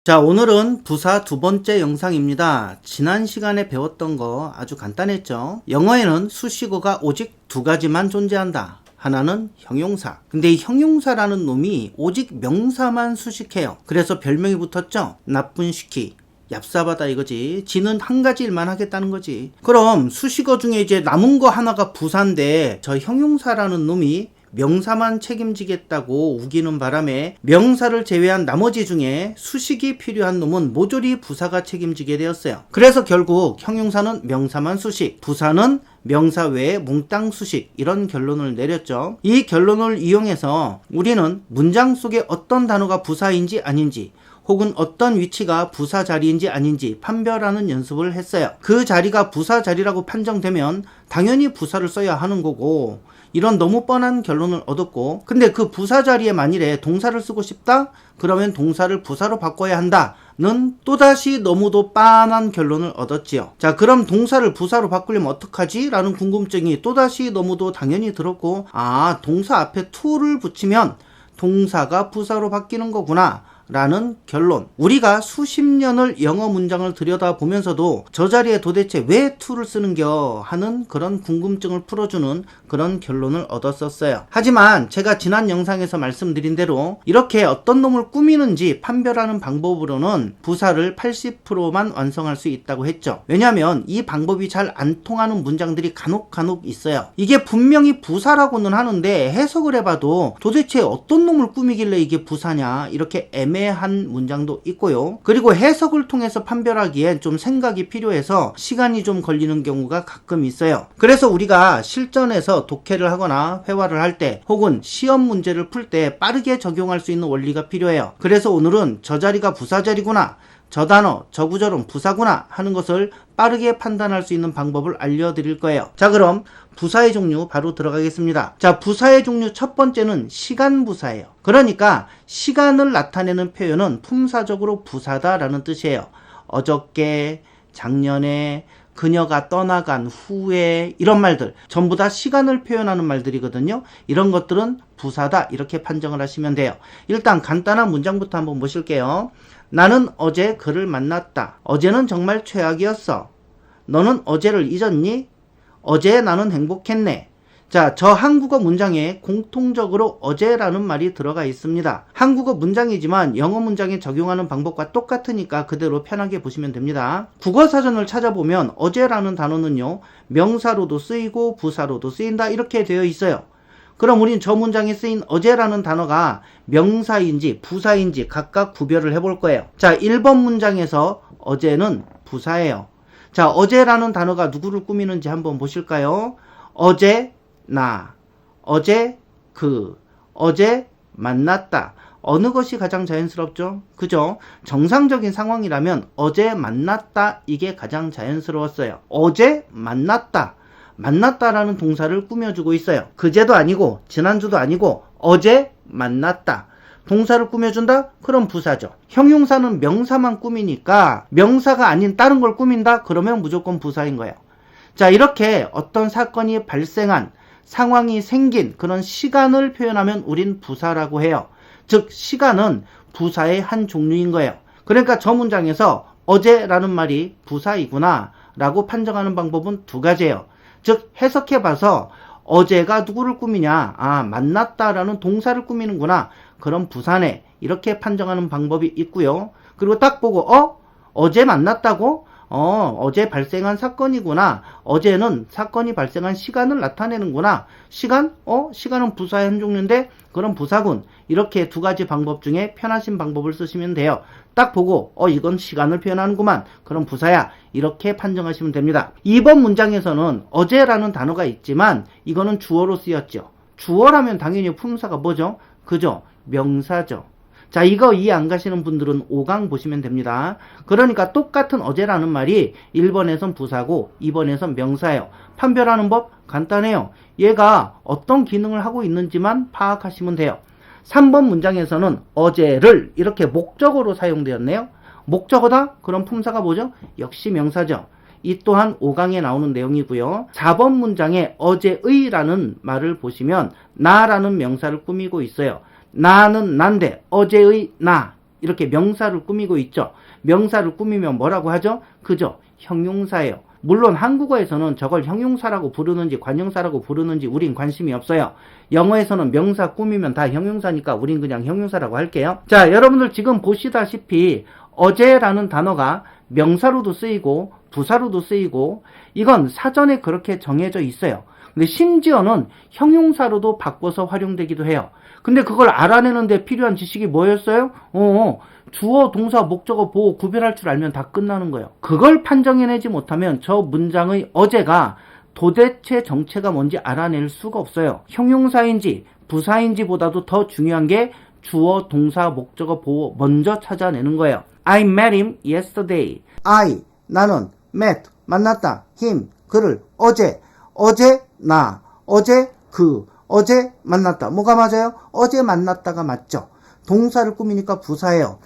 자, 오늘은 부사 두 번째 영상입니다. 지난 시간에 배웠던 거 아주 간단했죠? 영어에는 수식어가 오직 두 가지만 존재한다. 하나는 형용사. 근데 이 형용사라는 놈이 오직 명사만 수식해요. 그래서 별명이 붙었죠? 나쁜 시키. 얍삽하다 이거지. 지는 한 가지 일만 하겠다는 거지. 그럼 수식어 중에 이제 남은 거 하나가 부사인데 저 형용사라는 놈이 명사만 책임지겠다고 우기는 바람에 명사를 제외한 나머지 중에 수식이 필요한 놈은 모조리 부사가 책임지게 되었어요. 그래서 결국 형용사는 명사만 수식, 부사는 명사 외에 몽땅 수식, 이런 결론을 내렸죠. 이 결론을 이용해서 우리는 문장 속에 어떤 단어가 부사인지 아닌지, 혹은 어떤 위치가 부사 자리인지 아닌지 판별하는 연습을 했어요. 그 자리가 부사 자리라고 판정되면 당연히 부사를 써야 하는 거고, 이런 너무 뻔한 결론을 얻었고, 근데 그 부사 자리에 만일에 동사를 쓰고 싶다? 그러면 동사를 부사로 바꿔야 한다는 또다시 너무도 빤한 결론을 얻었지요. 자, 그럼 동사를 부사로 바꾸려면 어떡하지? 라는 궁금증이 또다시 너무도 당연히 들었고, 아, 동사 앞에 to를 붙이면 동사가 부사로 바뀌는 거구나 라는 결론. 우리가 수십 년을 영어 문장을 들여다보면서도 저 자리에 도대체 왜 to를 쓰는겨 하는 그런 궁금증을 풀어주는 그런 결론을 얻었었어요. 하지만 제가 지난 영상에서 말씀드린 대로 이렇게 어떤 놈을 꾸미는지 판별하는 방법으로는 부사를 80%만 완성할 수 있다고 했죠. 왜냐하면 이 방법이 잘 안 통하는 문장들이 간혹 있어요. 이게 분명히 부사라고는 하는데 해석을 해봐도 도대체 어떤 놈을 꾸미길래 이게 부사냐, 이렇게 애매한 문장도 있고요. 그리고 해석을 통해서 판별하기엔 좀 생각이 필요해서 시간이 좀 걸리는 경우가 가끔 있어요. 그래서 우리가 실전에서 독해를 하거나 회화를 할 때, 혹은 시험 문제를 풀 때 빠르게 적용할 수 있는 원리가 필요해요. 그래서 오늘은 저 자리가 부사 자리구나, 저 단어, 저 구절은 부사구나 하는 것을 빠르게 판단할 수 있는 방법을 알려드릴 거예요. 자, 그럼 부사의 종류 바로 들어가겠습니다. 자, 부사의 종류 첫 번째는 시간 부사예요. 그러니까 시간을 나타내는 표현은 품사적으로 부사다라는 뜻이에요. 어저께, 작년에, 그녀가 떠나간 후에, 이런 말들 전부 다 시간을 표현하는 말들이거든요. 이런 것들은 부사다, 이렇게 판정을 하시면 돼요. 일단 간단한 문장부터 한번 보실게요. 나는 어제 그를 만났다. 어제는 정말 최악이었어. 너는 어제를 잊었니? 어제 나는 행복했네. 자, 저 한국어 문장에 공통적으로 어제라는 말이 들어가 있습니다. 한국어 문장이지만 영어 문장에 적용하는 방법과 똑같으니까 그대로 편하게 보시면 됩니다. 국어사전을 찾아보면 어제라는 단어는요, 명사로도 쓰이고 부사로도 쓰인다, 이렇게 되어 있어요. 그럼 우린 저 문장에 쓰인 어제라는 단어가 명사인지 부사인지 각각 구별을 해볼 거예요. 자, 1번 문장에서 어제는 부사예요. 자, 어제라는 단어가 누구를 꾸미는지 한번 보실까요? 어제 나, 어제 그, 어제 만났다. 어느 것이 가장 자연스럽죠? 그죠? 정상적인 상황이라면 어제 만났다, 이게 가장 자연스러웠어요. 어제 만났다. 만났다라는 동사를 꾸며주고 있어요. 그제도 아니고 지난주도 아니고 어제 만났다. 동사를 꾸며준다? 그럼 부사죠. 형용사는 명사만 꾸미니까 명사가 아닌 다른 걸 꾸민다? 그러면 무조건 부사인 거예요. 자, 이렇게 어떤 사건이 발생한, 상황이 생긴 그런 시간을 표현하면 우린 부사라고 해요. 즉 시간은 부사의 한 종류인 거예요. 그러니까 저 문장에서 어제라는 말이 부사이구나 라고 판정하는 방법은 두 가지예요. 즉 해석해봐서 어제가 누구를 꾸미냐, 아, 만났다라는 동사를 꾸미는구나, 그럼 부사네, 이렇게 판정하는 방법이 있고요. 그리고 딱 보고 어제 만났다고? 어제 발생한 사건이구나. 어제는 사건이 발생한 시간을 나타내는구나. 시간? 시간은 부사의 한 종류인데 그럼 부사군. 이렇게 두 가지 방법 중에 편하신 방법을 쓰시면 돼요. 딱 보고 이건 시간을 표현하는구만. 그럼 부사야. 이렇게 판정하시면 됩니다. 2번 문장에서는 어제라는 단어가 있지만 이거는 주어로 쓰였죠. 주어라면 당연히 품사가 뭐죠? 그죠? 명사죠. 자, 이거 이해 안 가시는 분들은 5강 보시면 됩니다. 그러니까 똑같은 어제라는 말이 1번에선 부사고 2번에선 명사예요. 판별하는 법 간단해요. 얘가 어떤 기능을 하고 있는지만 파악하시면 돼요. 3번 문장에서는 어제를 이렇게 목적어로 사용되었네요. 목적어다? 그럼 품사가 뭐죠? 역시 명사죠. 이 또한 5강에 나오는 내용이고요. 4번 문장에 어제의라는 말을 보시면 나라는 명사를 꾸미고 있어요. 나는 난데 어제의 나, 이렇게 명사를 꾸미고 있죠. 명사를 꾸미면 뭐라고 하죠? 그죠? 형용사예요. 물론 한국어에서는 저걸 형용사라고 부르는지 관형사라고 부르는지 우린 관심이 없어요. 영어에서는 명사 꾸미면 다 형용사니까 우린 그냥 형용사라고 할게요. 자, 여러분들 지금 보시다시피 어제라는 단어가 명사로도 쓰이고 부사로도 쓰이고 이건 사전에 그렇게 정해져 있어요. 근데 심지어는 형용사로도 바꿔서 활용되기도 해요. 근데 그걸 알아내는데 필요한 지식이 뭐였어요? 주어, 동사, 목적어, 보호 구별할 줄 알면 다 끝나는 거예요. 그걸 판정해내지 못하면 저 문장의 어제가 도대체 정체가 뭔지 알아낼 수가 없어요. 형용사인지 부사인지 보다도 더 중요한 게 주어, 동사, 목적어, 보호 먼저 찾아내는 거예요. I met him yesterday. 나는 met, 만났다. him, 그를 어제 나, 어제 만났다. 뭐가 맞아요? 어제 만났다가 맞죠. 동사를 꾸미니까 부사예요.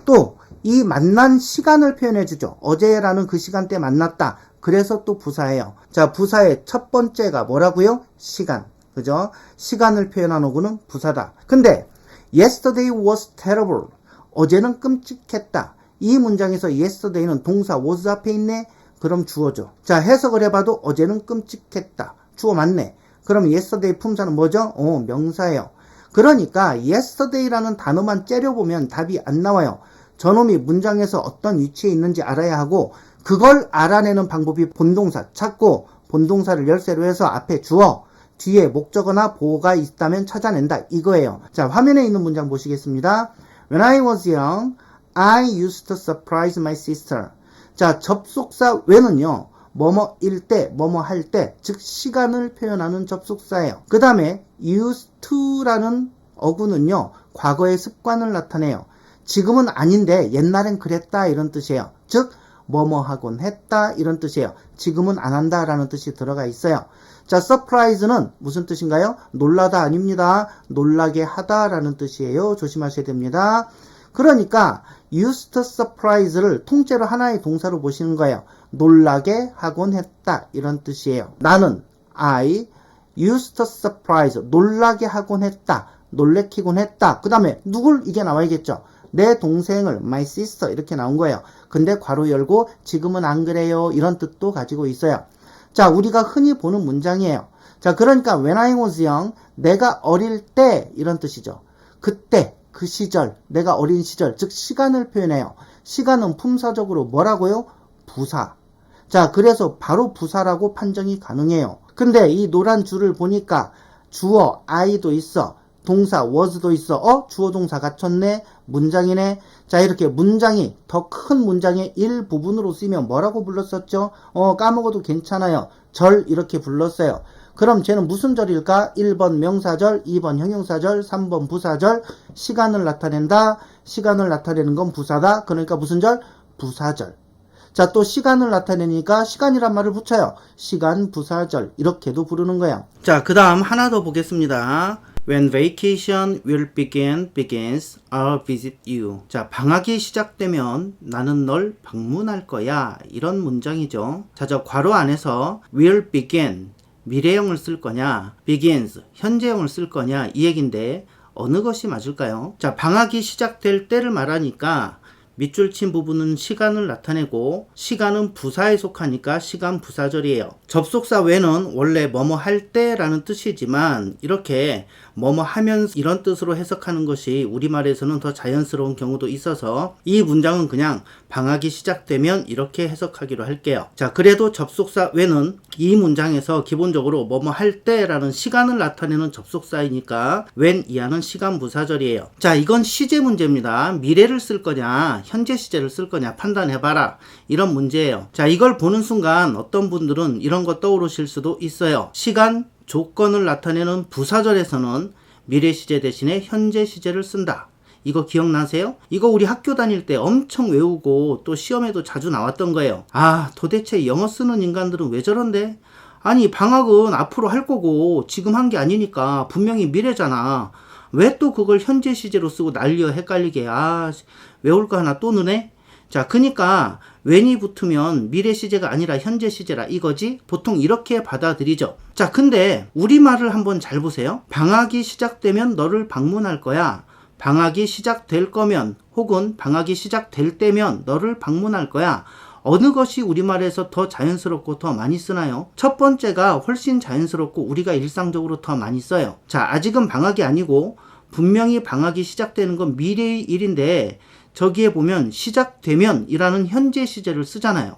또 이 만난 시간을 표현해 주죠. 어제라는 그 시간대에 만났다. 그래서 또 부사예요. 자, 부사의 첫 번째가 뭐라고요? 시간. 그죠? 시간을 표현한 어구는 부사다. 근데 yesterday was terrible. 어제는 끔찍했다. 이 문장에서 yesterday는 동사 was 앞에 있네. 그럼 주어죠. 자, 해석을 해봐도 어제는 끔찍했다. 주어 맞네. 그럼 yesterday 품사는 뭐죠? 명사예요. 그러니까 yesterday라는 단어만 째려보면 답이 안 나와요. 저놈이 문장에서 어떤 위치에 있는지 알아야 하고 그걸 알아내는 방법이 본동사 찾고 본동사를 열쇠로 해서 앞에 주어 뒤에 목적어나 보호가 있다면 찾아낸다 이거예요. 자, 화면에 있는 문장 보시겠습니다. When I was young, I used to surprise my sister. 자, 접속사 when은요. 뭐뭐일 때, 뭐뭐 할 때, 즉 시간을 표현하는 접속사예요. 그 다음에 used to라는 어구는요. 과거의 습관을 나타내요. 지금은 아닌데 옛날엔 그랬다 이런 뜻이에요. 즉 뭐뭐 하곤 했다 이런 뜻이에요. 지금은 안 한다 라는 뜻이 들어가 있어요. 자, surprise는 무슨 뜻인가요? 놀라다 아닙니다. 놀라게 하다 라는 뜻이에요. 조심하셔야 됩니다. 그러니까 used to surprise를 통째로 하나의 동사로 보시는 거예요. 놀라게 하곤 했다 이런 뜻이에요. 나는 I used to surprise 놀라게 하곤 했다. 놀래키곤 했다. 그 다음에 누굴 이게 나와야겠죠. 내 동생을 my sister 이렇게 나온 거예요. 근데 괄호 열고 지금은 안 그래요 이런 뜻도 가지고 있어요. 자, 우리가 흔히 보는 문장이에요. 자, 그러니까 when I was young 내가 어릴 때 이런 뜻이죠. 그때 그 시절 내가 어린 시절 즉 시간을 표현해요. 시간은 품사적으로 뭐라고요? 부사. 자, 그래서 바로 부사라고 판정이 가능해요. 근데 이 노란 줄을 보니까 주어 I도 있어. 동사 was도 있어. 주어 동사 갖췄네. 문장이네. 자, 이렇게 문장이 더 큰 문장의 일부분으로 쓰이면 뭐라고 불렀었죠? 까먹어도 괜찮아요. 절 이렇게 불렀어요. 그럼 쟤는 무슨 절일까? 1번 명사절, 2번 형용사절, 3번 부사절. 시간을 나타낸다. 시간을 나타내는 건 부사다. 그러니까 무슨 절? 부사절. 자, 또 시간을 나타내니까 시간이란 말을 붙여요. 시간, 부사절 이렇게도 부르는 거야. 자, 그 다음 하나 더 보겠습니다. When vacation will begins, I'll visit you. 자, 방학이 시작되면 나는 널 방문할 거야. 이런 문장이죠. 자, 저 괄호 안에서 will begin, 미래형을 쓸 거냐, begins, 현재형을 쓸 거냐 이 얘긴데 어느 것이 맞을까요? 자, 방학이 시작될 때를 말하니까 밑줄 친 부분은 시간을 나타내고 시간은 부사에 속하니까 시간 부사절이에요. 접속사 when은 원래 뭐뭐 할 때라는 뜻이지만 이렇게 뭐뭐 하면 이런 뜻으로 해석하는 것이 우리말에서는 더 자연스러운 경우도 있어서 이 문장은 그냥 방학이 시작되면 이렇게 해석하기로 할게요. 자, 그래도 접속사 when은 이 문장에서 기본적으로 뭐뭐 할 때라는 시간을 나타내는 접속사이니까 when 이하는 시간 부사절이에요. 자, 이건 시제 문제입니다. 미래를 쓸 거냐 현재 시제를 쓸 거냐 판단해봐라 이런 문제예요. 자, 이걸 보는 순간 어떤 분들은 이런 거 떠오르실 수도 있어요. 시간 조건을 나타내는 부사절에서는 미래 시제 대신에 현재 시제를 쓴다. 이거 기억나세요? 이거 우리 학교 다닐 때 엄청 외우고 또 시험에도 자주 나왔던 거예요. 아, 도대체 영어 쓰는 인간들은 왜 저런데? 아니, 방학은 앞으로 할 거고 지금 한 게 아니니까 분명히 미래잖아. 왜 또 그걸 현재 시제로 쓰고 난리여 헷갈리게. 외울 거 하나 또 느네? 자, 그니까 when이 붙으면 미래 시제가 아니라 현재 시제라 이거지? 보통 이렇게 받아들이죠. 자, 근데 우리말을 한번 잘 보세요. 방학이 시작되면 너를 방문할 거야. 방학이 시작될 거면 혹은 방학이 시작될 때면 너를 방문할 거야. 어느 것이 우리말에서 더 자연스럽고 더 많이 쓰나요? 첫 번째가 훨씬 자연스럽고 우리가 일상적으로 더 많이 써요. 자, 아직은 방학이 아니고 분명히 방학이 시작되는 건 미래의 일인데 저기에 보면 시작되면 이라는 현재 시제를 쓰잖아요.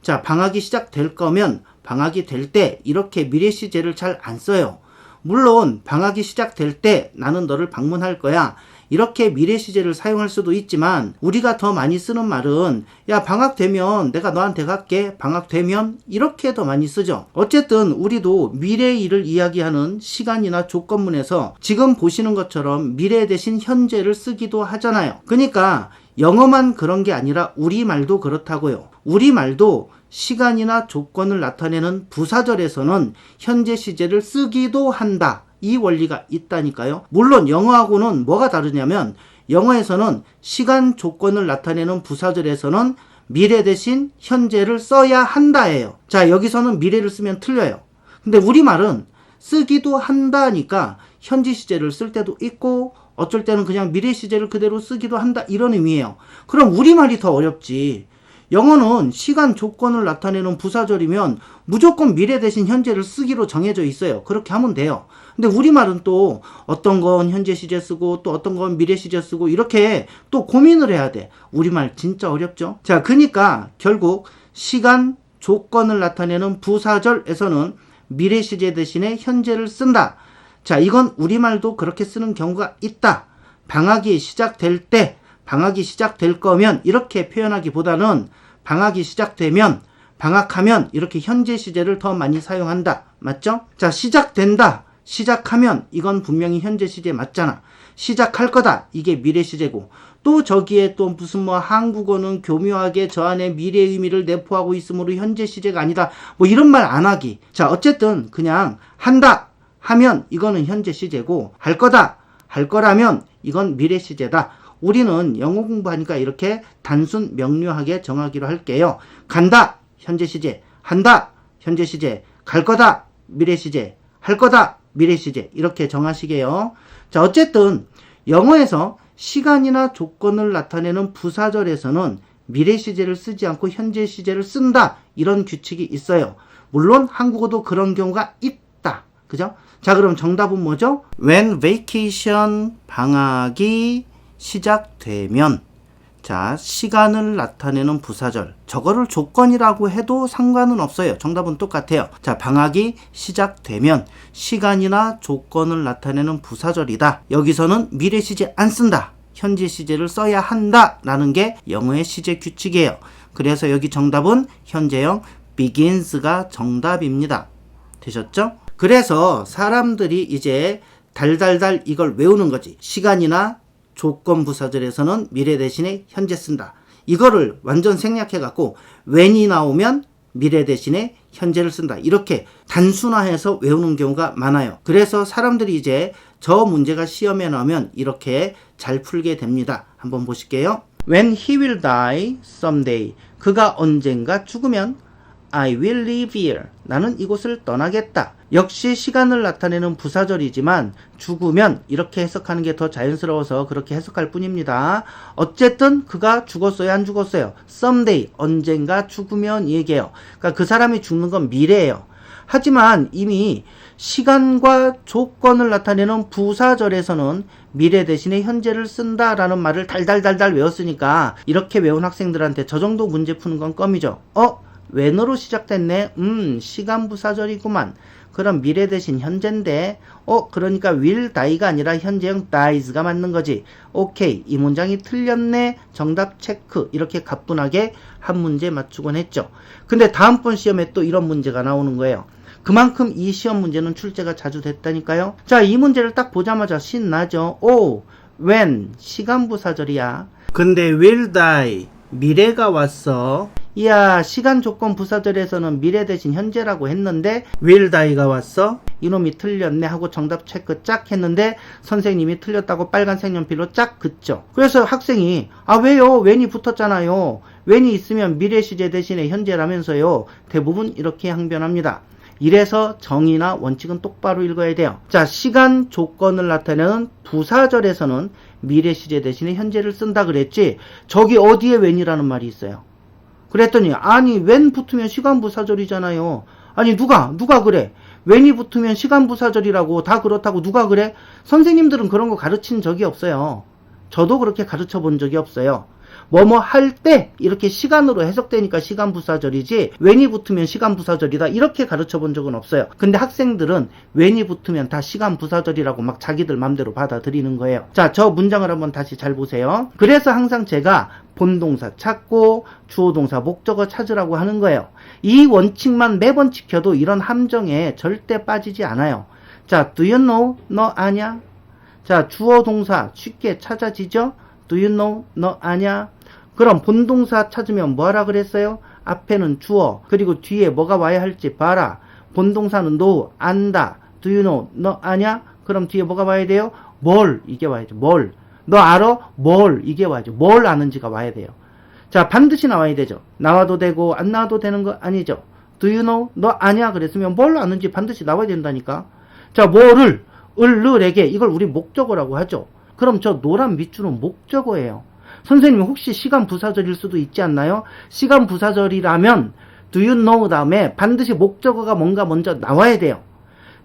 자, 방학이 시작될 거면 방학이 될 때 이렇게 미래 시제를 잘 안 써요. 물론 방학이 시작될 때 나는 너를 방문할 거야. 이렇게 미래 시제를 사용할 수도 있지만 우리가 더 많이 쓰는 말은 야, 방학 되면 내가 너한테 갈게. 방학 되면 이렇게 더 많이 쓰죠. 어쨌든 우리도 미래의 일을 이야기하는 시간이나 조건문에서 지금 보시는 것처럼 미래 대신 현재를 쓰기도 하잖아요. 그러니까 영어만 그런 게 아니라 우리말도 그렇다고요. 우리말도 시간이나 조건을 나타내는 부사절에서는 현재 시제를 쓰기도 한다. 이 원리가 있다니까요. 물론 영어하고는 뭐가 다르냐면 영어에서는 시간 조건을 나타내는 부사절에서는 미래 대신 현재를 써야 한다예요. 자, 여기서는 미래를 쓰면 틀려요. 근데 우리말은 쓰기도 한다니까 현재 시제를 쓸 때도 있고 어쩔 때는 그냥 미래 시제를 그대로 쓰기도 한다 이런 의미예요. 그럼 우리말이 더 어렵지. 영어는 시간 조건을 나타내는 부사절이면 무조건 미래 대신 현재를 쓰기로 정해져 있어요. 그렇게 하면 돼요. 근데 우리말은 또 어떤 건 현재 시제 쓰고 또 어떤 건 미래 시제 쓰고 이렇게 또 고민을 해야 돼. 우리말 진짜 어렵죠? 자, 그러니까 결국 시간 조건을 나타내는 부사절에서는 미래 시제 대신에 현재를 쓴다. 자, 이건 우리말도 그렇게 쓰는 경우가 있다. 방학이 시작될 때, 방학이 시작될 거면 이렇게 표현하기보다는 방학이 시작되면, 방학하면 이렇게 현재 시제를 더 많이 사용한다. 맞죠? 자, 시작된다. 시작하면 이건 분명히 현재 시제 맞잖아. 시작할 거다. 이게 미래 시제고. 또 저기에 또 무슨 뭐 한국어는 교묘하게 저 안에 미래의 의미를 내포하고 있으므로 현재 시제가 아니다. 뭐 이런 말 안 하기. 자, 어쨌든 그냥 한다. 하면 이거는 현재 시제고 할 거다. 할 거라면 이건 미래 시제다. 우리는 영어 공부하니까 이렇게 단순 명료하게 정하기로 할게요. 간다. 현재 시제. 한다. 현재 시제. 갈 거다. 미래 시제. 할 거다. 미래 시제. 이렇게 정하시게요. 자, 어쨌든 영어에서 시간이나 조건을 나타내는 부사절에서는 미래 시제를 쓰지 않고 현재 시제를 쓴다. 이런 규칙이 있어요. 물론 한국어도 그런 경우가 있다. 그죠? 자, 그럼 정답은 뭐죠? When vacation, 방학이 시작되면. 자, 시간을 나타내는 부사절. 저거를 조건이라고 해도 상관은 없어요. 정답은 똑같아요. 자, 방학이 시작되면 시간이나 조건을 나타내는 부사절이다. 여기서는 미래 시제 안 쓴다. 현재 시제를 써야 한다. 라는 게 영어의 시제 규칙이에요. 그래서 여기 정답은 현재형 begins가 정답입니다. 되셨죠? 그래서 사람들이 이제 달달달 이걸 외우는 거지. 시간이나 조건 부사절에서는 미래 대신에 현재 쓴다. 이거를 완전 생략해갖고 when이 나오면 미래 대신에 현재를 쓴다. 이렇게 단순화해서 외우는 경우가 많아요. 그래서 사람들이 이제 저 문제가 시험에 나오면 이렇게 잘 풀게 됩니다. 한번 보실게요. When he will die someday. 그가 언젠가 죽으면 I will leave here. 나는 이곳을 떠나겠다. 역시 시간을 나타내는 부사절이지만 죽으면 이렇게 해석하는 게 더 자연스러워서 그렇게 해석할 뿐입니다. 어쨌든 그가 죽었어요, 안 죽었어요? someday, 언젠가 죽으면 얘기해요. 그러니까 그 사람이 죽는 건 미래예요. 하지만 이미 시간과 조건을 나타내는 부사절에서는 미래 대신에 현재를 쓴다라는 말을 달달달달 외웠으니까 이렇게 외운 학생들한테 저 정도 문제 푸는 건 껌이죠. when으로 시작됐네. 시간 부사절이구만. 그럼 미래 대신 현재인데 그러니까 will die가 아니라 현재형 dies가 맞는 거지. 오케이, 이 문장이 틀렸네. 정답 체크. 이렇게 가뿐하게 한 문제 맞추곤 했죠. 근데 다음번 시험에 또 이런 문제가 나오는 거예요. 그만큼 이 시험 문제는 출제가 자주 됐다니까요. 자, 이 문제를 딱 보자마자 신나죠. when 시간 부사절이야. 근데 will die 미래가 왔어. 이야, 시간 조건 부사절에서는 미래 대신 현재라고 했는데 will die가 왔어? 이놈이 틀렸네 하고 정답 체크 짝 했는데 선생님이 틀렸다고 빨간 색연필로 짝 긋죠. 그래서 학생이 왜요? when이 붙었잖아요. when이 있으면 미래 시제 대신에 현재라면서요. 대부분 이렇게 항변합니다. 이래서 정의나 원칙은 똑바로 읽어야 돼요. 자, 시간 조건을 나타내는 부사절에서는 미래 시제 대신에 현재를 쓴다 그랬지. 저기 어디에 when이라는 말이 있어요. 그랬더니 아니 when 붙으면 시간 부사절이잖아요. 아니 누가 그래? when이 붙으면 시간 부사절이라고 다 그렇다고 누가 그래? 선생님들은 그런 거 가르친 적이 없어요. 저도 그렇게 가르쳐 본 적이 없어요. 뭐뭐 할 때 이렇게 시간으로 해석되니까 시간 부사절이지 when이 붙으면 시간 부사절이다 이렇게 가르쳐 본 적은 없어요. 근데 학생들은 when이 붙으면 다 시간 부사절이라고 막 자기들 맘대로 받아들이는 거예요. 자, 저 문장을 한번 다시 잘 보세요. 그래서 항상 제가 본동사 찾고 주어동사 목적어 찾으라고 하는 거예요. 이 원칙만 매번 지켜도 이런 함정에 절대 빠지지 않아요. 자, do you know? 너 아냐? 자, 주어동사 쉽게 찾아지죠? do you know? 너 아냐? 그럼 본동사 찾으면 뭐하라 그랬어요? 앞에는 주어, 그리고 뒤에 뭐가 와야 할지 봐라. 본동사는 know, 안다. do you know? 너 아냐? 그럼 뒤에 뭐가 와야 돼요? 뭘, 이게 와야죠. 뭘. 너 알아? 뭘, 이게 와야죠. 뭘 아는지가 와야 돼요. 자, 반드시 나와야 되죠. 나와도 되고 안 나와도 되는 거 아니죠. do you know? 너 아냐? 그랬으면 뭘 아는지 반드시 나와야 된다니까. 자, 뭐를, 을에게 이걸 우리 목적어라고 하죠. 그럼 저 노란 밑줄은 목적어예요. 선생님 혹시 시간 부사절일 수도 있지 않나요? 시간 부사절이라면 do you know 다음에 반드시 목적어가 뭔가 먼저 나와야 돼요.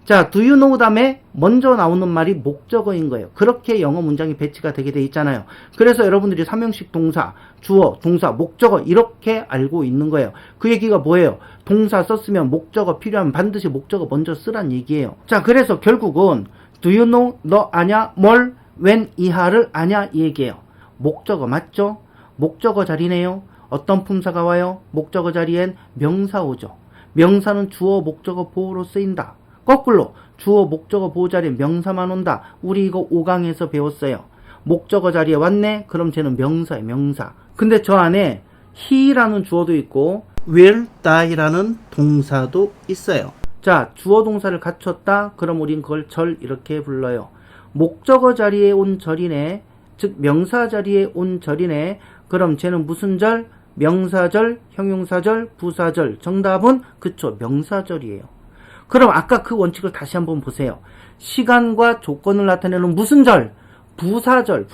자, do you know 다음에 먼저 나오는 말이 목적어인 거예요. 그렇게 영어 문장이 배치가 되게 돼 있잖아요. 그래서 여러분들이 삼형식 동사, 주어, 동사, 목적어 이렇게 알고 있는 거예요. 그 얘기가 뭐예요? 동사 썼으면 목적어 필요하면 반드시 목적어 먼저 쓰란 얘기예요. 자, 그래서 결국은 do you know, 너 아냐, 뭘, when 이하를 아냐 이 얘기예요. 목적어 맞죠? 목적어 자리네요. 어떤 품사가 와요? 목적어 자리엔 명사 오죠. 명사는 주어, 목적어, 보호로 쓰인다. 거꾸로 주어, 목적어, 보호 자리에 명사만 온다. 우리 이거 5강에서 배웠어요. 목적어 자리에 왔네? 그럼 쟤는 명사예요. 명사. 근데 저 안에 he라는 주어도 있고 will die라는 동사도 있어요. 자, 주어 동사를 갖췄다? 그럼 우린 그걸 절 이렇게 불러요. 목적어 자리에 온 절이네. 즉 명사 자리에 온 절이네. 그럼 쟤는 무슨 절? 명사절, 형용사절, 부사절. 정답은 그쵸, 명사절이에요. 그럼 아까 그 원칙을 다시 한번 보세요. 시간과 조건을 나타내는 무슨 절? 부사절,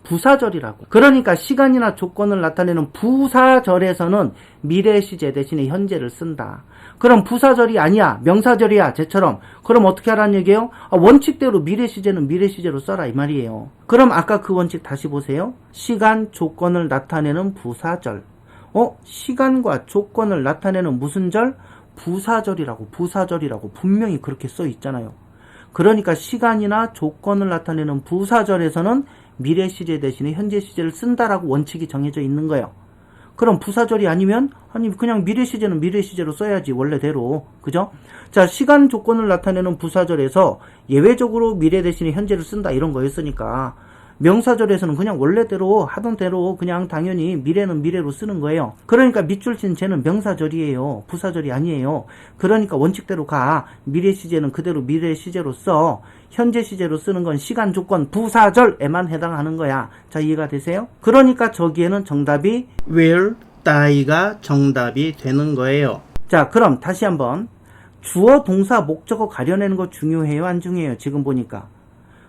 부사절이라고. 그러니까 시간이나 조건을 나타내는 부사절에서는 미래 시제 대신에 현재를 쓴다. 그럼 부사절이 아니야, 명사절이야, 쟤처럼. 그럼 어떻게 하라는 얘기예요? 원칙대로 미래 시제는 미래 시제로 써라 이 말이에요. 그럼 아까 그 원칙 다시 보세요. 시간, 조건을 나타내는 부사절. 시간과 조건을 나타내는 무슨 절? 부사절이라고 분명히 그렇게 써 있잖아요. 그러니까 시간이나 조건을 나타내는 부사절에서는 미래 시제 대신에 현재 시제를 쓴다라고 원칙이 정해져 있는 거예요. 그럼 부사절이 아니면 그냥 미래 시제는 미래 시제로 써야지 원래대로. 그죠? 자, 시간 조건을 나타내는 부사절에서 예외적으로 미래 대신에 현재를 쓴다 이런 거였으니까 명사절에서는 그냥 원래대로 하던 대로 그냥 당연히 미래는 미래로 쓰는 거예요. 그러니까 밑줄 친 쟤는 명사절이에요. 부사절이 아니에요. 그러니까 원칙대로 가. 미래 시제는 그대로 미래 시제로 써. 현재 시제로 쓰는 건 시간 조건 부사절에만 해당하는 거야. 자, 이해가 되세요? 그러니까 저기에는 정답이 will die가 정답이 되는 거예요. 자, 그럼 다시 한번 주어 동사 목적어 가려내는 거 중요해요, 안 중요해요? 지금 보니까.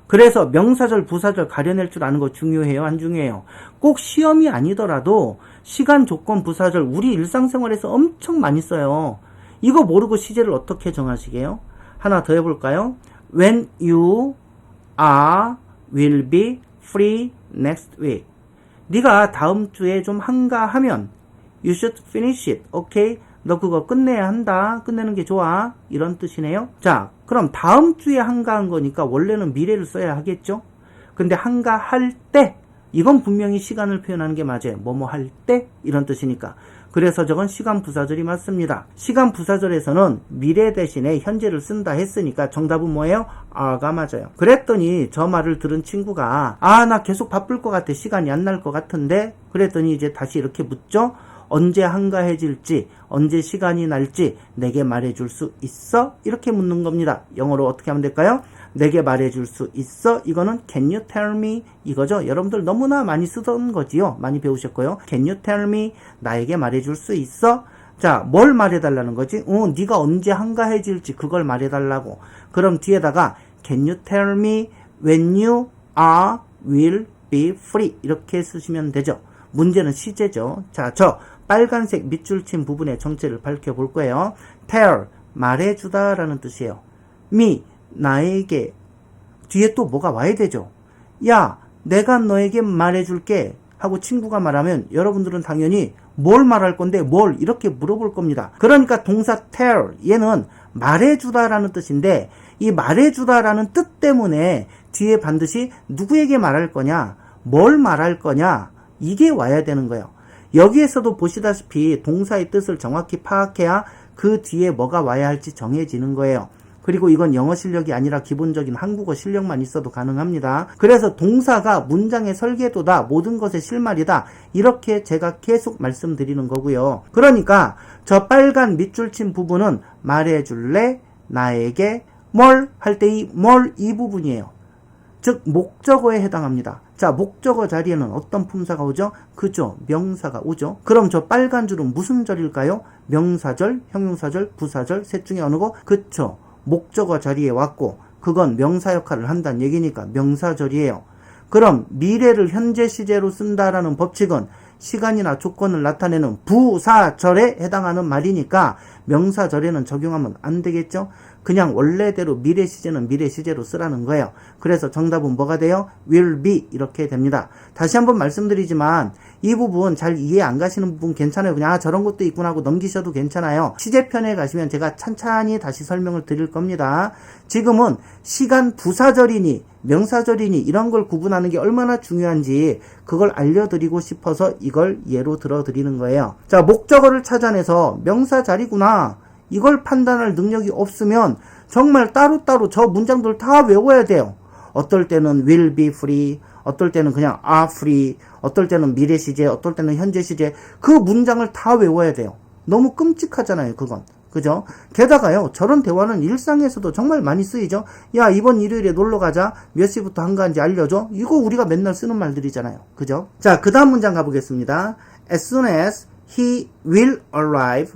그래서 명사절, 부사절 가려낼 줄 아는 거 중요해요, 안 중요해요? 꼭 시험이 아니더라도 시간, 조건, 부사절 우리 일상생활에서 엄청 많이 써요. 이거 모르고 시제를 어떻게 정하시게요? 하나 더 해볼까요? When you will be free next week. 네가 다음 주에 좀 한가하면 you should finish it. 오케이? 너 그거 끝내야 한다. 끝내는 게 좋아. 이런 뜻이네요. 자, 그럼 다음 주에 한가한 거니까 원래는 미래를 써야 하겠죠? 근데 한가할 때, 이건 분명히 시간을 표현하는 게 맞아요. 뭐뭐 할 때 이런 뜻이니까. 그래서 저건 시간 부사절이 맞습니다. 시간 부사절에서는 미래 대신에 현재를 쓴다 했으니까 정답은 뭐예요? 아가 맞아요. 그랬더니 저 말을 들은 친구가 나 계속 바쁠 것 같아. 시간이 안 날 것 같은데? 그랬더니 이제 다시 이렇게 묻죠? 언제 한가해질지, 언제 시간이 날지 내게 말해줄 수 있어? 이렇게 묻는 겁니다. 영어로 어떻게 하면 될까요? 내게 말해줄 수 있어? 이거는 can you tell me? 이거죠. 여러분들 너무나 많이 쓰던 거지요. 많이 배우셨고요. can you tell me? 나에게 말해줄 수 있어? 자, 뭘 말해달라는 거지? 네가 언제 한가해질지 그걸 말해달라고. 그럼 뒤에다가 Can you tell me when you will be free? 이렇게 쓰시면 되죠. 문제는 시제죠. 자, 저 빨간색 밑줄 친 부분의 정체를 밝혀볼 거예요. tell, 말해주다 라는 뜻이에요. me, 나에게. 뒤에 또 뭐가 와야 되죠. 야, 내가 너에게 말해줄게 하고 친구가 말하면 여러분들은 당연히 뭘 말할 건데 뭘 이렇게 물어볼 겁니다. 그러니까 동사 tell, 얘는 말해주다 라는 뜻인데 이 말해주다 라는 뜻 때문에 뒤에 반드시 누구에게 말할 거냐, 뭘 말할 거냐, 이게 와야 되는 거예요. 여기에서도 보시다시피 동사의 뜻을 정확히 파악해야 그 뒤에 뭐가 와야 할지 정해지는 거예요. 그리고 이건 영어 실력이 아니라 기본적인 한국어 실력만 있어도 가능합니다. 그래서 동사가 문장의 설계도다, 모든 것의 실말이다, 이렇게 제가 계속 말씀드리는 거고요. 그러니까 저 빨간 밑줄 친 부분은 말해줄래, 나에게, 뭘 할 때 이 뭘 이 부분이에요. 즉 목적어에 해당합니다. 자, 목적어 자리에는 어떤 품사가 오죠? 그죠, 명사가 오죠. 그럼 저 빨간 줄은 무슨 절일까요? 명사절, 형용사절, 부사절, 셋 중에 어느 거? 그쵸, 목적어 자리에 왔고 그건 명사 역할을 한다는 얘기니까 명사절이에요. 그럼 미래를 현재 시제로 쓴다라는 법칙은 시간이나 조건을 나타내는 부사절에 해당하는 말이니까 명사절에는 적용하면 안 되겠죠? 그냥 원래대로 미래 시제는 미래 시제로 쓰라는 거예요. 그래서 정답은 뭐가 돼요? will be 이렇게 됩니다. 다시 한번 말씀드리지만 이 부분 잘 이해 안 가시는 부분 괜찮아요. 그냥 저런 것도 있구나 하고 넘기셔도 괜찮아요. 시제편에 가시면 제가 찬찬히 다시 설명을 드릴 겁니다. 지금은 시간 부사절이니 명사절이니 이런 걸 구분하는 게 얼마나 중요한지 그걸 알려드리고 싶어서 이걸 예로 들어드리는 거예요. 자, 목적어를 찾아내서 명사 자리구나, 이걸 판단할 능력이 없으면 정말 따로따로 저 문장들 다 외워야 돼요. 어떨 때는 will be free, 어떨 때는 그냥 are free, 어떨 때는 미래 시제, 어떨 때는 현재 시제, 그 문장을 다 외워야 돼요. 너무 끔찍하잖아요, 그건. 그죠? 게다가요, 저런 대화는 일상에서도 정말 많이 쓰이죠. 야, 이번 일요일에 놀러 가자. 몇 시부터 한가한지 알려줘. 이거 우리가 맨날 쓰는 말들이잖아요. 그죠? 자, 그 다음 문장 가보겠습니다. As soon as he will arrives,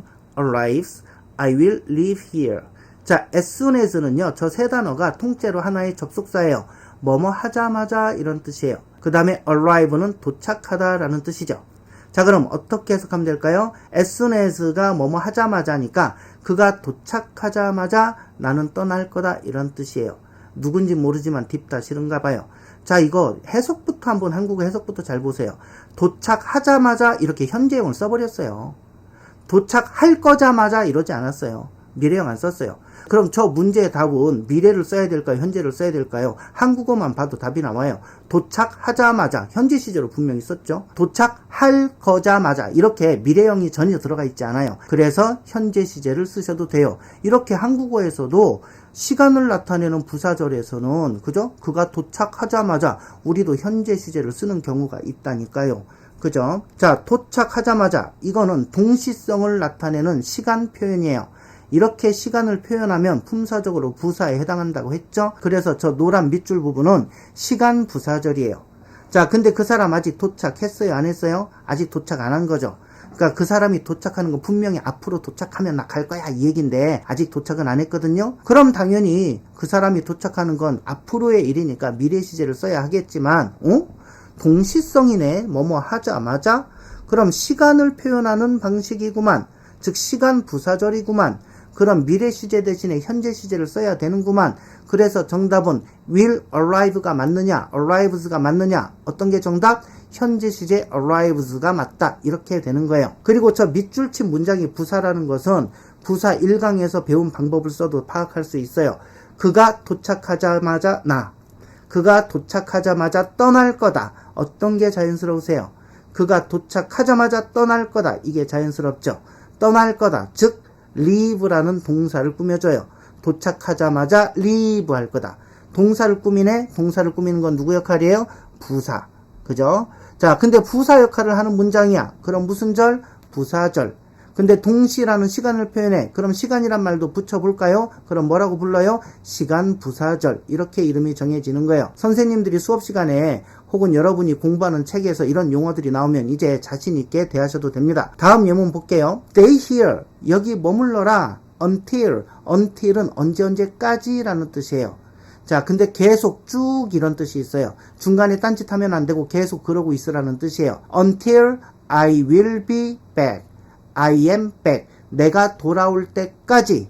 I will leave here. 자, as soon as는요, 저 세 단어가 통째로 하나의 접속사예요. 뭐뭐 하자마자 이런 뜻이에요. 그 다음에 arrive는 도착하다 라는 뜻이죠. 자, 그럼 어떻게 해석하면 될까요? as soon as가 뭐뭐 하자마자니까 그가 도착하자마자 나는 떠날 거다 이런 뜻이에요. 누군지 모르지만 딥다 싫은가 봐요. 자, 이거 해석부터 한번 한국어 해석부터 잘 보세요. 도착하자마자 이렇게 현재형을 써버렸어요. 도착할 거자마자 이러지 않았어요. 미래형 안 썼어요. 그럼 저 문제의 답은 미래를 써야 될까요? 현재를 써야 될까요? 한국어만 봐도 답이 나와요. 도착하자마자, 현재 시제로 분명히 썼죠. 도착할 거자마자 이렇게 미래형이 전혀 들어가 있지 않아요. 그래서 현재 시제를 쓰셔도 돼요. 이렇게 한국어에서도 시간을 나타내는 부사절에서는 그죠? 그가 도착하자마자 우리도 현재 시제를 쓰는 경우가 있다니까요. 그죠? 자, 도착하자마자 이거는 동시성을 나타내는 시간 표현이에요. 이렇게 시간을 표현하면 품사적으로 부사에 해당한다고 했죠? 그래서 저 노란 밑줄 부분은 시간 부사절이에요. 자, 근데 그 사람 아직 도착했어요? 안 했어요? 아직 도착 안 한 거죠? 그러니까 그 사람이 도착하는 건 분명히 앞으로 도착하면 나 갈 거야 이 얘기인데 아직 도착은 안 했거든요? 그럼 당연히 그 사람이 도착하는 건 앞으로의 일이니까 미래 시제를 써야 하겠지만 동시성이네. 뭐뭐 하자마자. 그럼 시간을 표현하는 방식이구만. 즉 시간 부사절이구만. 그럼 미래 시제 대신에 현재 시제를 써야 되는구만. 그래서 정답은 will arrive가 맞느냐, arrives가 맞느냐. 어떤 게 정답? 현재 시제 arrives가 맞다. 이렇게 되는 거예요. 그리고 저 밑줄 친 문장이 부사라는 것은 부사 1강에서 배운 방법을 써도 파악할 수 있어요. 그가 도착하자마자 그가 도착하자마자 떠날 거다. 어떤 게 자연스러우세요? 그가 도착하자마자 떠날 거다. 이게 자연스럽죠. 떠날 거다. 즉 leave라는 동사를 꾸며줘요. 도착하자마자 leave 할 거다. 동사를 꾸미네. 동사를 꾸미는 건 누구 역할이에요? 부사. 그죠? 자, 근데 부사 역할을 하는 문장이야. 그럼 무슨 절? 부사절. 근데 동시라는 시간을 표현해. 그럼 시간이란 말도 붙여볼까요? 그럼 뭐라고 불러요? 시간 부사절. 이렇게 이름이 정해지는 거예요. 선생님들이 수업 시간에 혹은 여러분이 공부하는 책에서 이런 용어들이 나오면 이제 자신 있게 대하셔도 됩니다. 다음 예문 볼게요. Stay here. 여기 머물러라. until은 언제까지 라는 뜻이에요. 자, 근데 계속 쭉 이런 뜻이 있어요. 중간에 딴짓하면 안 되고 계속 그러고 있으라는 뜻이에요. Until I will be back. I am back. 내가 돌아올 때까지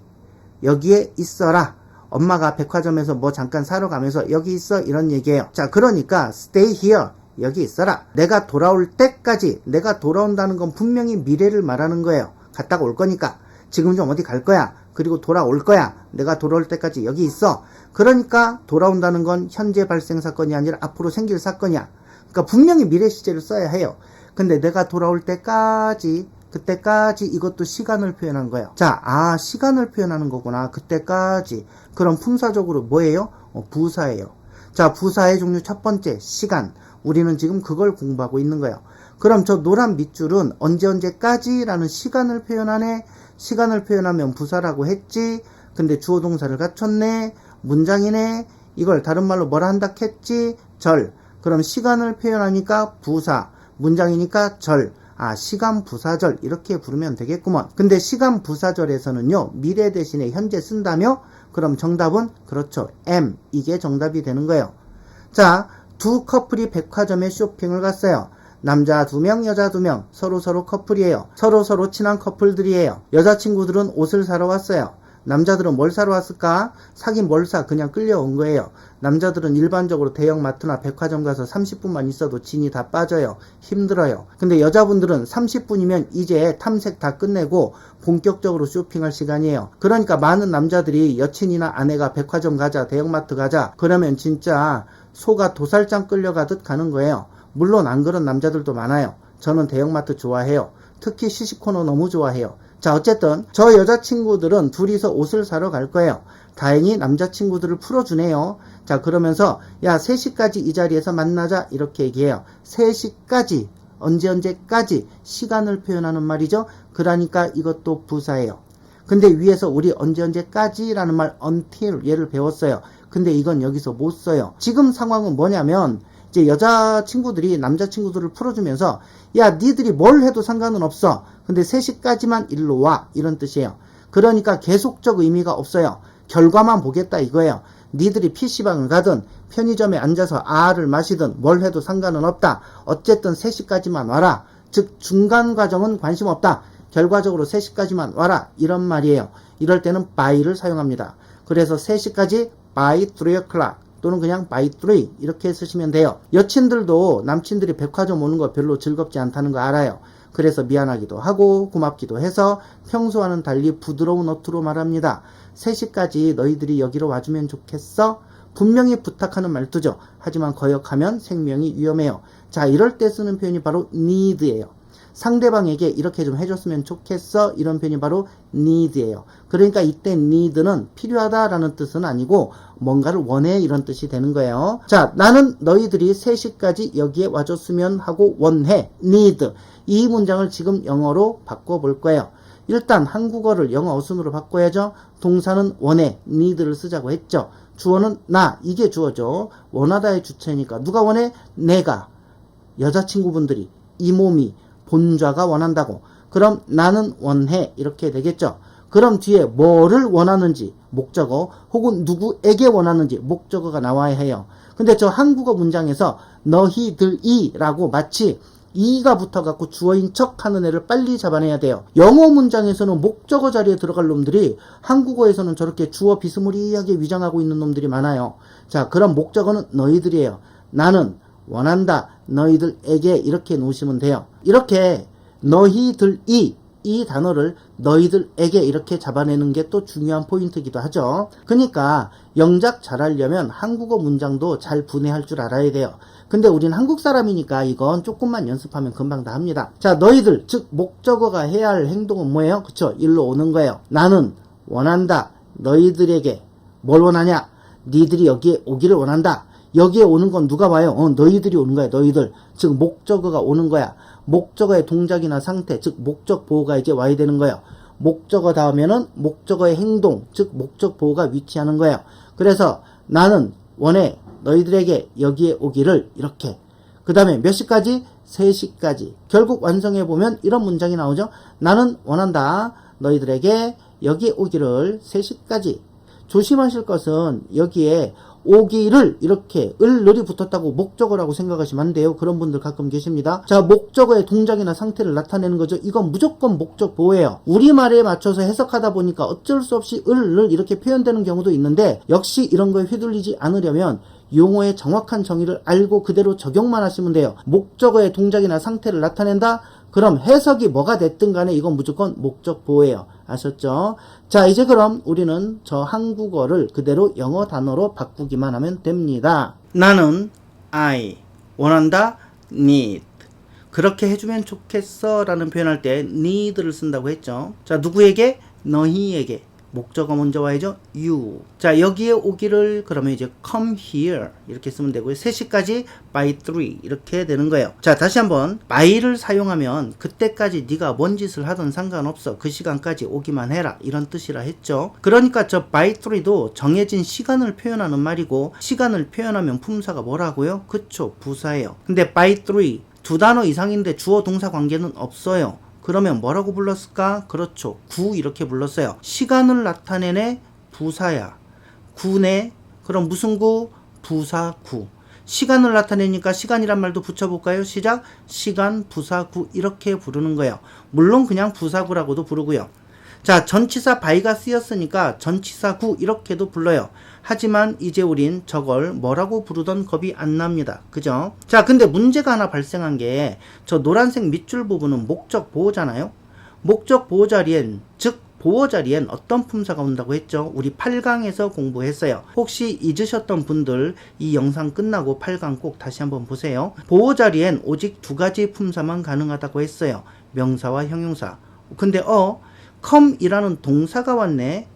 여기에 있어라. 엄마가 백화점에서 뭐 잠깐 사러 가면서 여기 있어 이런 얘기예요. 자, 그러니까 stay here. 여기 있어라. 내가 돌아올 때까지. 내가 돌아온다는 건 분명히 미래를 말하는 거예요. 갔다가 올 거니까. 지금 좀 어디 갈 거야. 그리고 돌아올 거야. 내가 돌아올 때까지 여기 있어. 그러니까 돌아온다는 건 현재 발생 사건이 아니라 앞으로 생길 사건이야. 그러니까 분명히 미래 시제를 써야 해요. 근데 내가 돌아올 때까지, 그때까지 이것도 시간을 표현한 거예요. 자, 시간을 표현하는 거구나. 그때까지. 그럼 품사적으로 뭐예요? 부사예요. 자, 부사의 종류 첫 번째, 시간. 우리는 지금 그걸 공부하고 있는 거예요. 그럼 저 노란 밑줄은 언제까지라는 시간을 표현하네. 시간을 표현하면 부사라고 했지. 근데 주어 동사를 갖췄네. 문장이네. 이걸 다른 말로 뭐라 한다 했지? 절. 그럼 시간을 표현하니까 부사. 문장이니까 절. 시간 부사절 이렇게 부르면 되겠구먼. 근데 시간 부사절에서는요. 미래 대신에 현재 쓴다며? 그럼 정답은 그렇죠. am. 이게 정답이 되는 거예요. 자, 두 커플이 백화점에 쇼핑을 갔어요. 남자 2명, 여자 2명. 서로 커플이에요. 서로 친한 커플들이에요. 여자친구들은 옷을 사러 왔어요. 남자들은 뭘 사러 왔을까? 사긴 뭘 사? 그냥 끌려온 거예요. 남자들은 일반적으로 대형마트나 백화점 가서 30분만 있어도 진이 다 빠져요. 힘들어요. 근데 여자분들은 30분이면 이제 탐색 다 끝내고 본격적으로 쇼핑할 시간이에요. 그러니까 많은 남자들이 여친이나 아내가 백화점 가자, 대형마트 가자 그러면 진짜 소가 도살장 끌려가듯 가는 거예요. 물론 안 그런 남자들도 많아요. 저는 대형마트 좋아해요. 특히 시식코너 너무 좋아해요. 자, 어쨌든 저 여자친구들은 둘이서 옷을 사러 갈 거예요. 다행히 남자친구들을 풀어주네요. 자, 그러면서 야 3시까지 이 자리에서 만나자 이렇게 얘기해요. 3시까지 언제까지 시간을 표현하는 말이죠. 그러니까 이것도 부사예요. 근데 위에서 우리 언제까지라는 말 until 얘를 배웠어요. 근데 이건 여기서 못 써요. 지금 상황은 뭐냐면 이제 여자친구들이 남자친구들을 풀어주면서 야 니들이 뭘 해도 상관은 없어. 근데 3시까지만 일로 와. 이런 뜻이에요. 그러니까 계속적 의미가 없어요. 결과만 보겠다 이거예요. 니들이 PC방을 가든 편의점에 앉아서 아를 마시든 뭘 해도 상관은 없다. 어쨌든 3시까지만 와라. 즉 중간 과정은 관심 없다. 결과적으로 3시까지만 와라. 이런 말이에요. 이럴 때는 by를 사용합니다. 그래서 3시까지 by 3 o'clock. 또는 그냥 by 3 이렇게 쓰시면 돼요. 여친들도 남친들이 백화점 오는 거 별로 즐겁지 않다는 거 알아요. 그래서 미안하기도 하고 고맙기도 해서 평소와는 달리 부드러운 어투로 말합니다. 3시까지 너희들이 여기로 와주면 좋겠어? 분명히 부탁하는 말투죠. 하지만 거역하면 생명이 위험해요. 자, 이럴 때 쓰는 표현이 바로 need예요. 상대방에게 이렇게 좀 해줬으면 좋겠어 이런 표현이 바로 need예요. 그러니까 이때 need는 필요하다라는 뜻은 아니고 뭔가를 원해 이런 뜻이 되는 거예요. 자, 나는 너희들이 3시까지 여기에 와줬으면 하고 원해 need. 이 문장을 지금 영어로 바꿔볼 거예요. 일단 한국어를 영어 어순으로 바꿔야죠. 동사는 원해 need를 쓰자고 했죠. 주어는 나 이게 주어죠. 원하다의 주체니까 누가 원해? 내가. 여자친구분들이 이 몸이 본좌가 원한다고. 그럼 나는 원해 이렇게 되겠죠. 그럼 뒤에 뭐를 원하는지 목적어 혹은 누구에게 원하는지 목적어가 나와야 해요. 근데 저 한국어 문장에서 너희들이 라고 마치 이가 붙어갖고 주어인 척 하는 애를 빨리 잡아내야 돼요. 영어 문장에서는 목적어 자리에 들어갈 놈들이 한국어에서는 저렇게 주어 비스무리하게 위장하고 있는 놈들이 많아요. 자, 그럼 목적어는 너희들이에요. 나는 원한다. 너희들에게 이렇게 놓으시면 돼요. 이렇게 너희들이 이 단어를 너희들에게 이렇게 잡아내는 게 또 중요한 포인트이기도 하죠. 그러니까 영작 잘하려면 한국어 문장도 잘 분해할 줄 알아야 돼요. 근데 우린 한국 사람이니까 이건 조금만 연습하면 금방 다 합니다. 자, 너희들 즉 목적어가 해야 할 행동은 뭐예요? 그쵸? 일로 오는 거예요. 나는 원한다. 너희들에게 뭘 원하냐? 니들이 여기에 오기를 원한다. 여기에 오는 건 누가 와요? 너희들이 오는 거야. 너희들. 즉 목적어가 오는 거야. 목적어의 동작이나 상태, 즉 목적 보호가 이제 와야 되는 거예요. 목적어 다음에는 목적어의 행동, 즉 목적 보호가 위치하는 거예요. 그래서 나는 원해 너희들에게 여기에 오기를 이렇게. 그 다음에 몇 시까지? 3시까지. 결국 완성해보면 이런 문장이 나오죠. 나는 원한다. 너희들에게 여기에 오기를 3시까지. 조심하실 것은 여기에 오기를 이렇게 을을이 붙었다고 목적어라고 생각하시면 안 돼요. 그런 분들 가끔 계십니다. 자, 목적어의 동작이나 상태를 나타내는 거죠. 이건 무조건 목적 보호예요. 우리말에 맞춰서 해석하다 보니까 어쩔 수 없이 을을 이렇게 표현되는 경우도 있는데 역시 이런 거에 휘둘리지 않으려면 용어의 정확한 정의를 알고 그대로 적용만 하시면 돼요. 목적어의 동작이나 상태를 나타낸다? 그럼 해석이 뭐가 됐든 간에 이건 무조건 목적 보호예요. 아셨죠? 자, 이제 그럼 우리는 저 한국어를 그대로 영어 단어로 바꾸기만 하면 됩니다. 나는 I 원한다 need 그렇게 해주면 좋겠어 라는 표현할 때 need를 쓴다고 했죠. 자, 누구에게? 너희에게. 목적어 먼저 와야죠. you. 자, 여기에 오기를 그러면 이제 come here 이렇게 쓰면 되고요. 3시까지 by 3 이렇게 되는 거예요. 자, 다시 한번 by를 사용하면 그때까지 네가 뭔 짓을 하든 상관없어. 그 시간까지 오기만 해라. 이런 뜻이라 했죠. 그러니까 저 by 3도 정해진 시간을 표현하는 말이고 시간을 표현하면 품사가 뭐라고요? 그쵸, 부사예요. 근데 by 3 두 단어 이상인데 주어 동사 관계는 없어요. 그러면 뭐라고 불렀을까? 그렇죠. 구 이렇게 불렀어요. 시간을 나타내네 부사야. 구네. 그럼 무슨 구? 부사 구. 시간을 나타내니까 시간이란 말도 붙여볼까요? 시작. 시간 부사 구 이렇게 부르는 거예요. 물론 그냥 부사 구라고도 부르고요. 자, 전치사 by가 쓰였으니까 전치사 구 이렇게도 불러요. 하지만 이제 우린 저걸 뭐라고 부르던 겁이 안 납니다. 그죠? 자, 근데 문제가 하나 발생한 게 저 노란색 밑줄 부분은 목적 보호잖아요. 목적 보호 자리엔, 즉 보호 자리엔 어떤 품사가 온다고 했죠? 우리 8강에서 공부했어요. 혹시 잊으셨던 분들 이 영상 끝나고 8강 꼭 다시 한번 보세요. 보호 자리엔 오직 두 가지 품사만 가능하다고 했어요. 명사와 형용사. 근데 come이라는 동사가 왔네.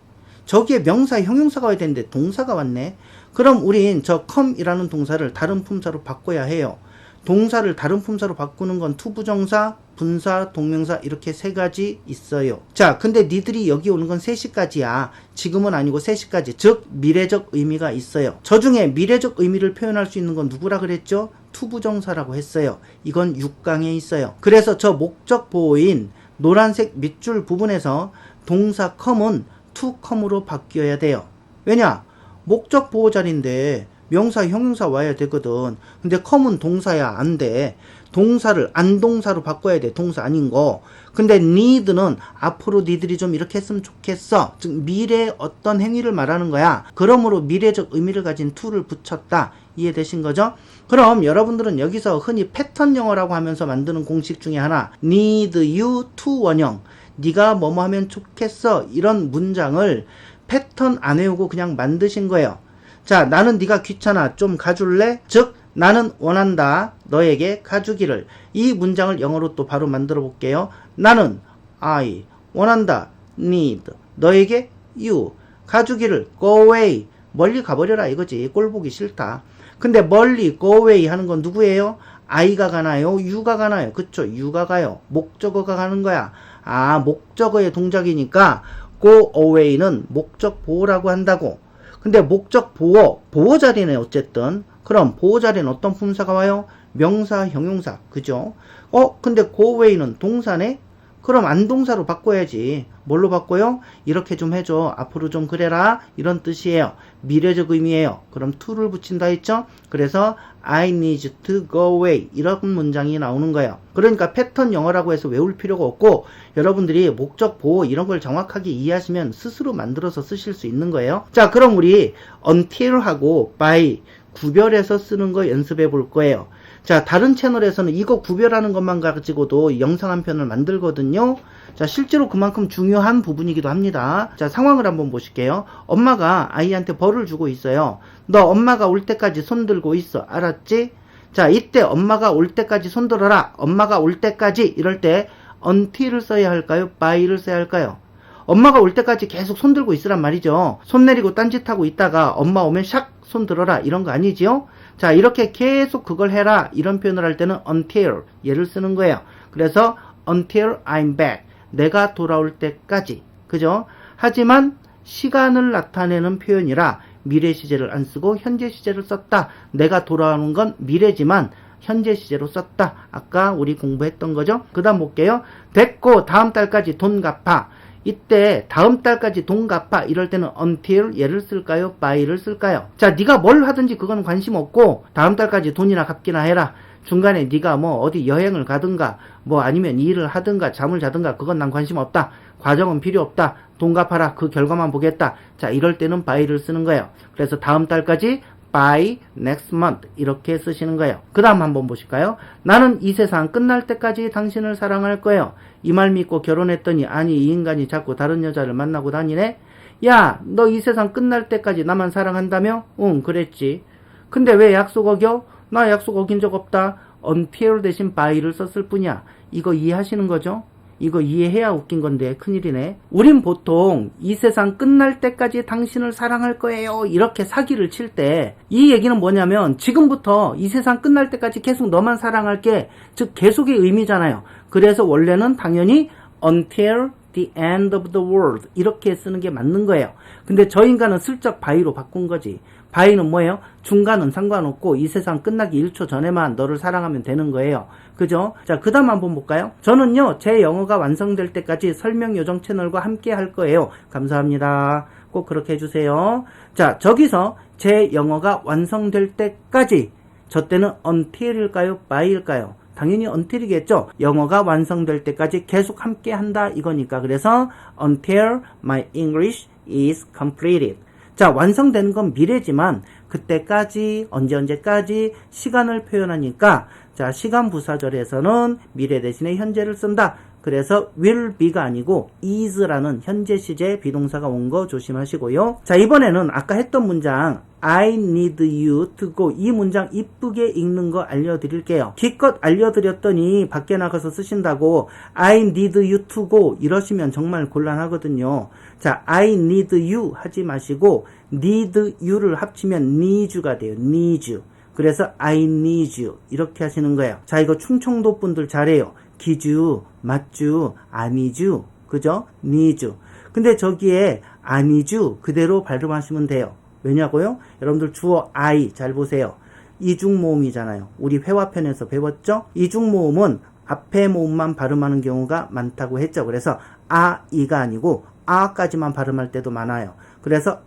저기에 명사, 형용사가 와야 되는데 동사가 왔네. 그럼 우린 저 come이라는 동사를 다른 품사로 바꿔야 해요. 동사를 다른 품사로 바꾸는 건 투부정사, 분사, 동명사 이렇게 세 가지 있어요. 자, 근데 니들이 여기 오는 건 3시까지야. 지금은 아니고 3시까지. 즉 미래적 의미가 있어요. 저 중에 미래적 의미를 표현할 수 있는 건 누구라 그랬죠? 투부정사라고 했어요. 이건 6강에 있어요. 그래서 저 목적 보호인 노란색 밑줄 부분에서 동사 come은 to come으로 바뀌어야 돼요. 왜냐? 목적 보호 자리인데 명사, 형용사 와야 되거든. 근데 come은 동사야 안 돼. 동사를 안동사로 바꿔야 돼. 동사 아닌 거. 근데 need는 앞으로 니들이 좀 이렇게 했으면 좋겠어. 즉 미래의 어떤 행위를 말하는 거야. 그러므로 미래적 의미를 가진 to를 붙였다. 이해되신 거죠? 그럼 여러분들은 여기서 흔히 패턴 영어라고 하면서 만드는 공식 중에 하나 need you to 원형 네가 뭐뭐 하면 좋겠어 이런 문장을 패턴 안 외우고 그냥 만드신 거예요. 자, 나는 네가 귀찮아 좀 가줄래? 즉 나는 원한다 너에게 가주기를. 이 문장을 영어로 또 바로 만들어 볼게요. 나는 I 원한다 need 너에게 you 가주기를 go away 멀리 가버려라 이거지. 꼴 보기 싫다. 근데 멀리 go away 하는 건 누구예요? I가 가나요? You가 가나요? 그쵸, You가 가요. 목적어가 가는 거야. 아, 목적어의 동작이니까 go away는 목적 보호라고 한다고. 근데 목적 보호 자리네 어쨌든. 그럼 보호 자리는 어떤 품사가 와요? 명사, 형용사. 그죠? 근데 go away는 동사네? 그럼 안동사로 바꿔야지. 뭘로 바꿔요? 이렇게 좀 해줘. 앞으로 좀 그래라. 이런 뜻이에요. 미래적 의미예요. 그럼 to를 붙인다 했죠? 그래서 I need to go away 이런 문장이 나오는 거예요. 그러니까 패턴 영어라고 해서 외울 필요가 없고 여러분들이 목적 보호 이런 걸 정확하게 이해하시면 스스로 만들어서 쓰실 수 있는 거예요. 자, 그럼 우리 until하고 by 구별해서 쓰는 거 연습해 볼 거예요. 자, 다른 채널에서는 이거 구별하는 것만 가지고도 영상 한 편을 만들거든요. 자, 실제로 그만큼 중요한 부분이기도 합니다. 자, 상황을 한번 보실게요. 엄마가 아이한테 벌을 주고 있어요. 너 엄마가 올 때까지 손 들고 있어. 알았지? 자, 이때 엄마가 올 때까지 손 들어라. 엄마가 올 때까지 이럴 때 until을 써야 할까요? by를 써야 할까요? 엄마가 올 때까지 계속 손 들고 있으란 말이죠. 손 내리고 딴짓하고 있다가 엄마 오면 샥 손 들어라 이런 거 아니지요? 자, 이렇게 계속 그걸 해라 이런 표현을 할 때는 until 얘를 쓰는 거예요. 그래서 until I'm back, 내가 돌아올 때까지, 그죠? 하지만 시간을 나타내는 표현이라 미래 시제를 안 쓰고 현재 시제를 썼다. 내가 돌아오는 건 미래지만 현재 시제로 썼다. 아까 우리 공부했던 거죠. 그 다음 볼게요. 됐고 다음 달까지 돈 갚아. 이때 다음 달까지 돈 갚아 이럴 때는 until 얘를 쓸까요? by를 쓸까요? 자, 네가 뭘 하든지 그건 관심 없고 다음 달까지 돈이나 갚기나 해라. 중간에 네가 뭐 어디 여행을 가든가 뭐 아니면 일을 하든가 잠을 자든가 그건 난 관심 없다. 과정은 필요 없다. 돈 갚아라. 그 결과만 보겠다. 자, 이럴 때는 by를 쓰는 거예요. 그래서 다음 달까지 by next month 이렇게 쓰시는 거예요. 그 다음 한번 보실까요? 나는 이 세상 끝날 때까지 당신을 사랑할 거예요. 이 말 믿고 결혼했더니 아니 이 인간이 자꾸 다른 여자를 만나고 다니네. 야, 너 이 세상 끝날 때까지 나만 사랑한다며? 응, 그랬지. 근데 왜 약속 어겨? 나 약속 어긴 적 없다. until 대신 by를 썼을 뿐이야. 이거 이해하시는 거죠? 이거 이해해야 웃긴 건데 큰일이네. 우린 보통 이 세상 끝날 때까지 당신을 사랑할 거예요 이렇게 사기를 칠 때 이 얘기는 뭐냐면 지금부터 이 세상 끝날 때까지 계속 너만 사랑할게, 즉 계속의 의미잖아요. 그래서 원래는 당연히 until the end of the world 이렇게 쓰는 게 맞는 거예요. 근데 저 인간은 슬쩍 by로 바꾼 거지. by는 뭐예요? 중간은 상관없고 이 세상 끝나기 1초 전에만 너를 사랑하면 되는 거예요. 그죠? 자, 그 다음 한번 볼까요? 저는요, 제 영어가 완성될 때까지 설명 요정 채널과 함께 할 거예요. 감사합니다. 꼭 그렇게 해주세요. 자, 저기서 제 영어가 완성될 때까지, 저 때는 until일까요? by일까요? 당연히 until이겠죠. 영어가 완성될 때까지 계속 함께 한다 이거니까. 그래서 until my English is completed. 자, 완성되는 건 미래지만 그때까지, 언제까지 시간을 표현하니까 자, 시간 부사절에서는 미래 대신에 현재를 쓴다. 그래서 will be가 아니고 is라는 현재 시제 비동사가 온 거 조심하시고요. 자, 이번에는 아까 했던 문장 I need you to go, 이 문장 이쁘게 읽는 거 알려드릴게요. 기껏 알려드렸더니 밖에 나가서 쓰신다고 I need you to go 이러시면 정말 곤란하거든요. 자, I need you 하지 마시고 need you를 합치면 need가 돼요. need. 그래서 I need you 이렇게 하시는 거예요. 자, 이거 충청도 분들 잘해요. 기주, 맞주, 아니주, 그죠? 니주. 근데 저기에 아니주 그대로 발음하시면 돼요. 왜냐고요? 여러분들 주어 I 잘 보세요. 이중모음이잖아요. 우리 회화편에서 배웠죠? 이중모음은 앞에 모음만 발음하는 경우가 많다고 했죠. 그래서 이가 아니고 아까지만 발음할 때도 많아요. 그래서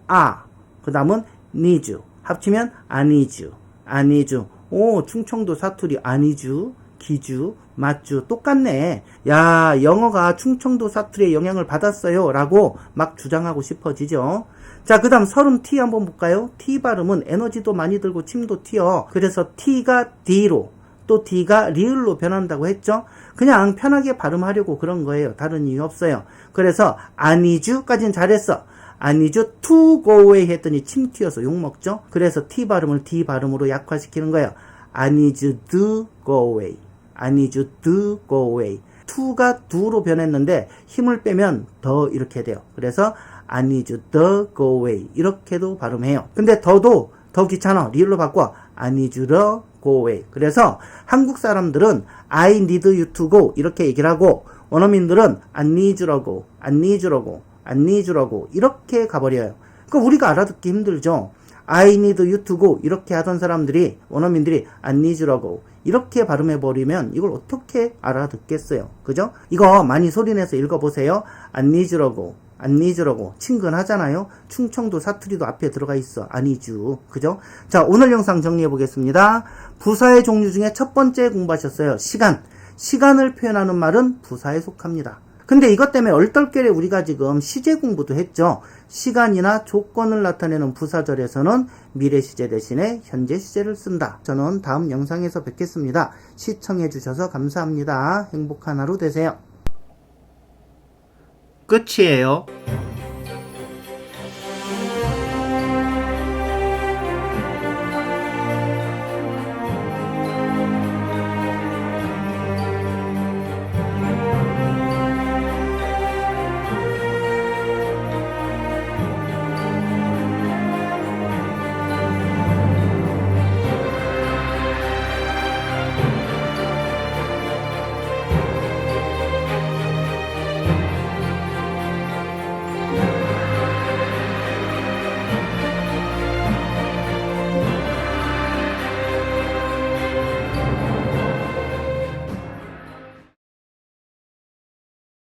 그 다음은 니주 합치면 아니주, 아니주. 오, 충청도 사투리 아니주, 기주, 맞주 똑같네. 야, 영어가 충청도 사투리에 영향을 받았어요 라고 막 주장하고 싶어지죠. 자, 그 다음 서름 T 한번 볼까요? T 발음은 에너지도 많이 들고 침도 튀어. 그래서 T가 D로 또 D가 리을로 변한다고 했죠. 그냥 편하게 발음하려고 그런 거예요. 다른 이유 없어요. 그래서 아니주까지는 잘했어. 아니주 to go away 했더니 침 튀어서 욕먹죠. 그래서 T 발음을 D 발음으로 약화시키는 거예요. I need you to go away. I need you to go away. to가 do로 변했는데 힘을 빼면 더 이렇게 돼요. 그래서 I need you to go away. 이렇게도 발음해요. 근데 더도 더 귀찮아. 리을로 바꿔. I need you to go away. 그래서 한국 사람들은 I need you to go 이렇게 얘기를 하고 원어민들은 I need you to go, I need you to go, I need you to go 이렇게 가버려요. 그러니까 우리가 알아듣기 힘들죠. I need you to go 이렇게 하던 사람들이 원어민들이 I need you to go 이렇게 발음해버리면 이걸 어떻게 알아듣겠어요. 그죠? 이거 많이 소리내서 읽어보세요. I need you to go, I need you to go 친근하잖아요. 충청도 사투리도 앞에 들어가 있어. I need you. 그죠? 자, 오늘 영상 정리해보겠습니다. 부사의 종류 중에 첫 번째 공부하셨어요. 시간. 시간을 표현하는 말은 부사에 속합니다. 근데 이것 때문에 얼떨결에 우리가 지금 시제 공부도 했죠. 시간이나 조건을 나타내는 부사절에서는 미래 시제 대신에 현재 시제를 쓴다. 저는 다음 영상에서 뵙겠습니다. 시청해주셔서 감사합니다. 행복한 하루 되세요. 끝이에요.